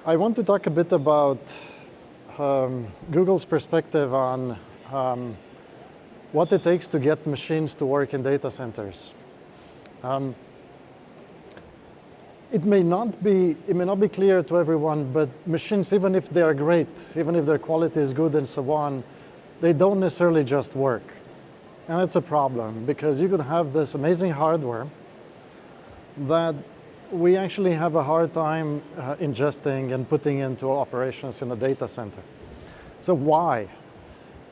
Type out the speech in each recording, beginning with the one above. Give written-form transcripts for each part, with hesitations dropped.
I want to talk a bit about Google's perspective on what it takes to get machines to work in data centers. It may not be clear to everyone, but machines, even if they are great, even if their quality is good and so on, they don't necessarily just work. And that's a problem, because you could have this amazing hardware that we actually have a hard time ingesting and putting into operations in a data center. So why?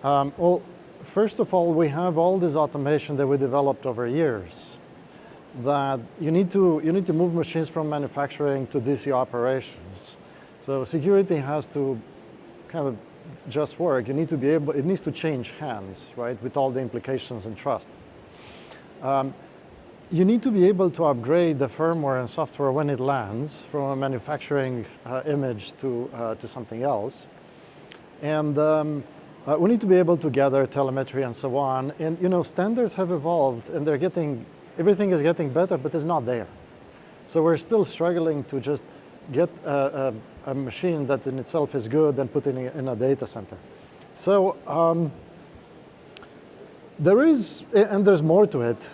Well, first of all, we have all this automation that we developed over years, that you need to move machines from manufacturing to DC operations. So security has to kind of just work. You need to be able, it needs to change hands, right, with all the implications and trust. You need to be able to upgrade the firmware and software when it lands from a manufacturing image to something else. And we need to be able to gather telemetry and so on. And standards have evolved, and everything is getting better, but it's not there. So we're still struggling to just get a machine that in itself is good and put it in a data center. So there's more to it.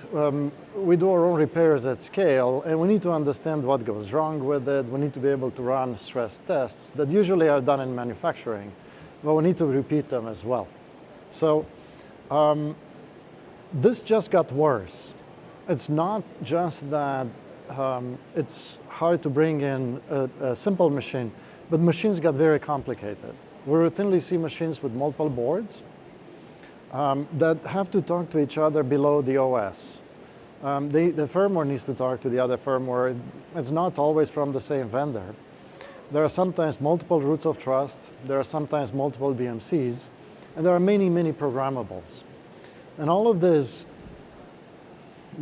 We do our own repairs at scale, and we need to understand what goes wrong with it. We need to be able to run stress tests that usually are done in manufacturing, but we need to repeat them as well. So this just got worse. It's not just that it's hard to bring in a simple machine, but machines got very complicated. We routinely see machines with multiple boards that have to talk to each other below the OS. The firmware needs to talk to the other firmware. It's not always from the same vendor. There are sometimes multiple roots of trust. There are sometimes multiple BMCs. And there are many, many programmables. And all of this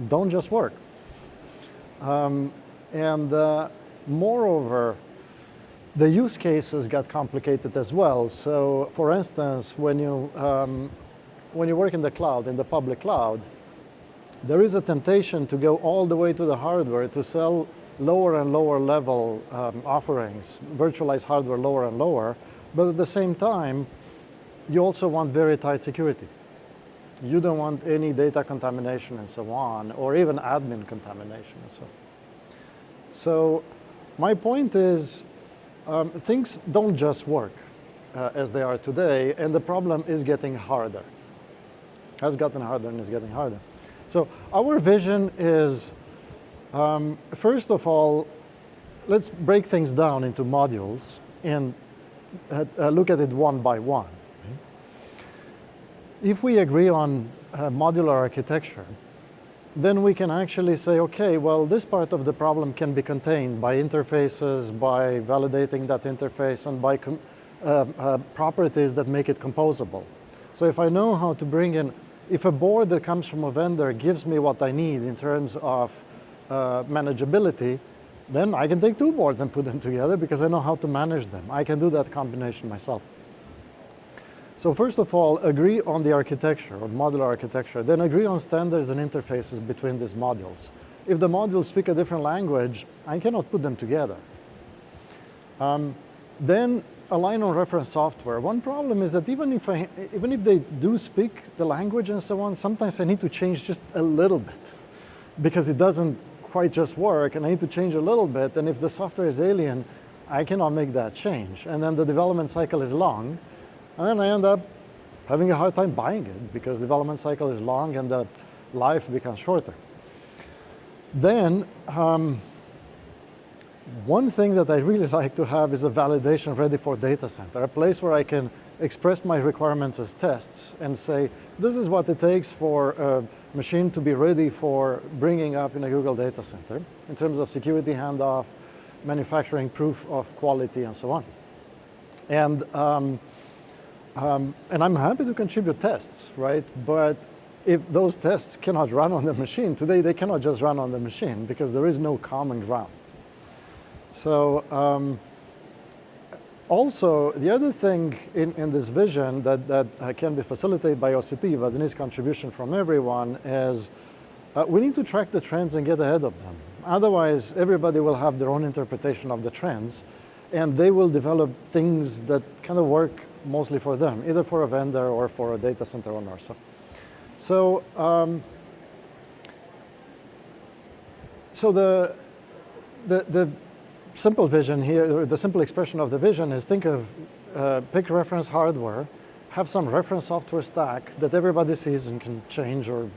don't just work. Moreover, the use cases got complicated as well. So for instance, when you work in the cloud, in the public cloud, there is a temptation to go all the way to the hardware to sell lower and lower level offerings, virtualized hardware lower and lower, but at the same time, you also want very tight security. You don't want any data contamination and so on, or even admin contamination and so on. So my point is, things don't just work as they are today, and the problem is getting harder. Has gotten harder and is getting harder. So our vision is, first of all, let's break things down into modules and look at it one by one. If we agree on modular architecture, then we can actually say, okay, well, this part of the problem can be contained by interfaces, by validating that interface, and by properties that make it composable. So if I know how to bring in, if a board that comes from a vendor gives me what I need in terms of manageability, then I can take two boards and put them together because I know how to manage them. I can do that combination myself. So first of all, agree on the architecture, or modular architecture, then agree on standards and interfaces between these modules. If the modules speak a different language, I cannot put them together. Then align on reference software. One problem is that even if they do speak the language and so on, sometimes I need to change just a little bit because it doesn't quite just work, and I need to change a little bit, and if the software is alien, I cannot make that change. And then the development cycle is long, and then I end up having a hard time buying it because the development cycle is long and the life becomes shorter. Then, one thing that I really like to have is a validation ready for data center, a place where I can express my requirements as tests and say, this is what it takes for a machine to be ready for bringing up in a Google data center in terms of security handoff, manufacturing proof of quality, and so on. And I'm happy to contribute tests, right? But if those tests cannot run on the machine, today they cannot just run on the machine because there is no common ground. So also, the other thing in this vision that can be facilitated by OCP, but needs contribution from everyone, is we need to track the trends and get ahead of them. Otherwise, everybody will have their own interpretation of the trends, and they will develop things that kind of work mostly for them, either for a vendor or for a data center owner. So the simple vision here, or the simple expression of the vision is think of pick reference hardware, have some reference software stack that everybody sees and can change or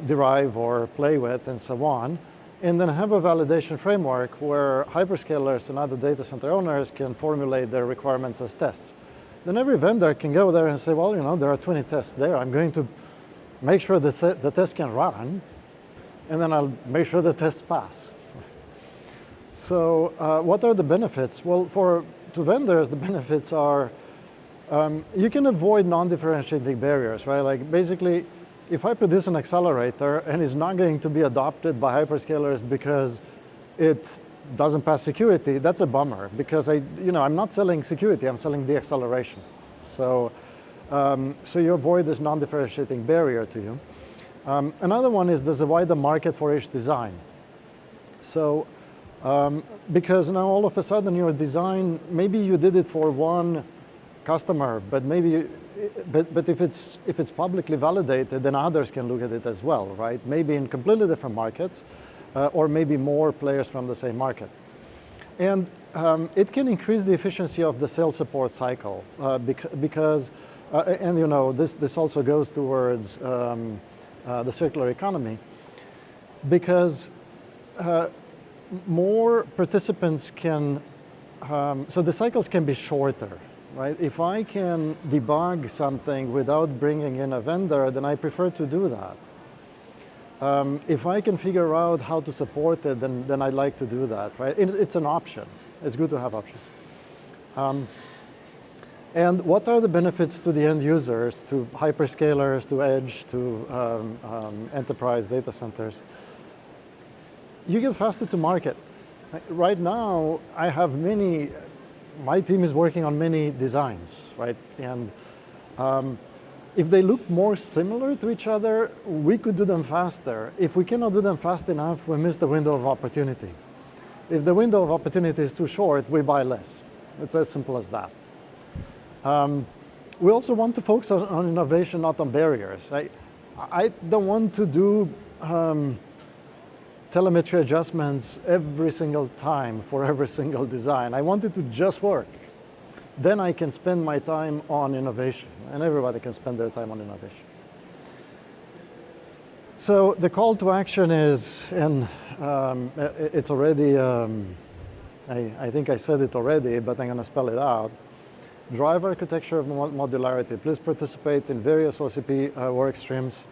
derive or play with and so on, and then have a validation framework where hyperscalers and other data center owners can formulate their requirements as tests. Then every vendor can go there and say, well, there are 20 tests there. I'm going to make sure the test can run, and then I'll make sure the tests pass. So what are the benefits? Well, to vendors, the benefits are you can avoid non-differentiating barriers, right? Like basically, if I produce an accelerator and it's not going to be adopted by hyperscalers because it doesn't pass security, that's a bummer, because I'm not selling security, I'm selling the acceleration. So you avoid this non-differentiating barrier to you. Another one is there's a wider market for each design. So because now all of a sudden your design, maybe you did it for one customer, but if it's publicly validated, then others can look at it as well, right? Maybe in completely different markets, or maybe more players from the same market. And it can increase the efficiency of the sales support cycle because this also goes towards the circular economy, because more participants can, so the cycles can be shorter. Right? If I can debug something without bringing in a vendor, then I prefer to do that. If I can figure out how to support it, then I'd like to do that. Right? It's an option. It's good to have options. And what are the benefits to the end users, to hyperscalers, to edge, to enterprise data centers? You get faster to market. Right now, I have my team is working on many designs, right? And if they look more similar to each other, we could do them faster. If we cannot do them fast enough, we miss the window of opportunity. If the window of opportunity is too short, we buy less. It's as simple as that. We also want to focus on innovation, not on barriers. I don't want to do telemetry adjustments every single time for every single design. I want it to just work. Then I can spend my time on innovation, and everybody can spend their time on innovation. So the call to action is, and it's already, I think I said it already, but I'm going to spell it out. Drive architecture of modularity. Please participate in various OCP work streams.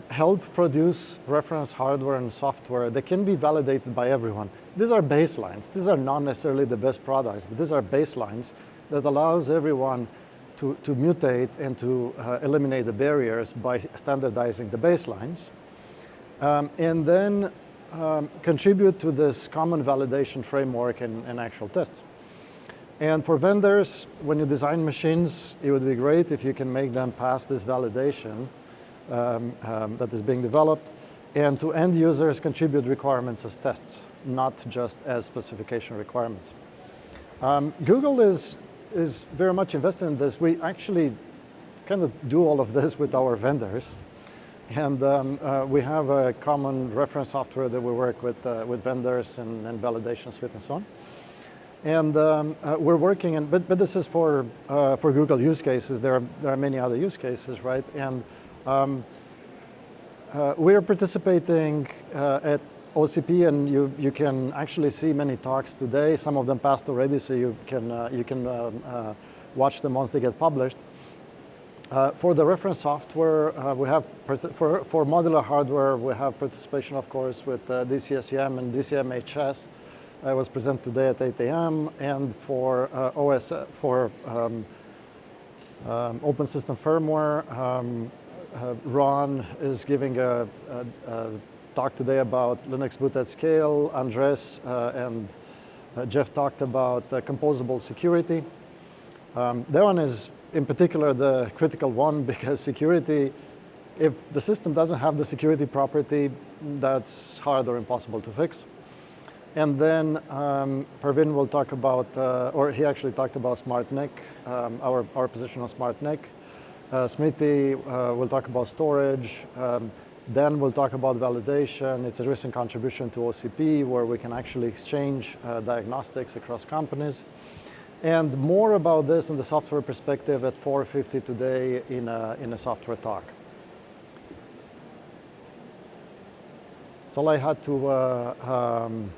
Help produce reference hardware and software that can be validated by everyone. These are baselines. These are not necessarily the best products, but these are baselines that allows everyone to mutate and to eliminate the barriers by standardizing the baselines. And then contribute to this common validation framework and actual tests. And for vendors, when you design machines, it would be great if you can make them pass this validation that is being developed, and to end users contribute requirements as tests, not just as specification requirements. Google is very much invested in this. We actually kind of do all of this with our vendors, and we have a common reference software that we work with vendors and validation suite and so on. And we're working, but this is for Google use cases. There are many other use cases, right? And we are participating at OCP, and you can actually see many talks today. Some of them passed already, so you can watch them once they get published. For the reference software, we have for modular hardware, we have participation, of course, with DCSEM and DCMHS. I was presented today at 8 a.m. And for open system firmware, Ron is giving a talk today about Linux boot at scale. Andres and Jeff talked about composable security. That one is in particular the critical one, because security, if the system doesn't have the security property, that's hard or impossible to fix. And then Pervin will talk about, or he actually talked about SmartNIC, our position on SmartNIC. Smithy will talk about storage. Dan will talk about validation. It's a recent contribution to OCP where we can actually exchange diagnostics across companies. And more about this in the software perspective at 4:50 today in a software talk. That's all I had to.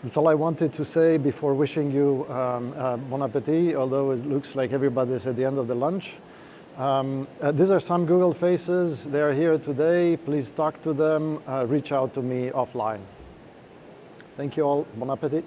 That's all I wanted to say before wishing you bon appetit, although it looks like everybody's at the end of the lunch. These are some Google faces. They are here today. Please talk to them. Reach out to me offline. Thank you all. Bon appetit.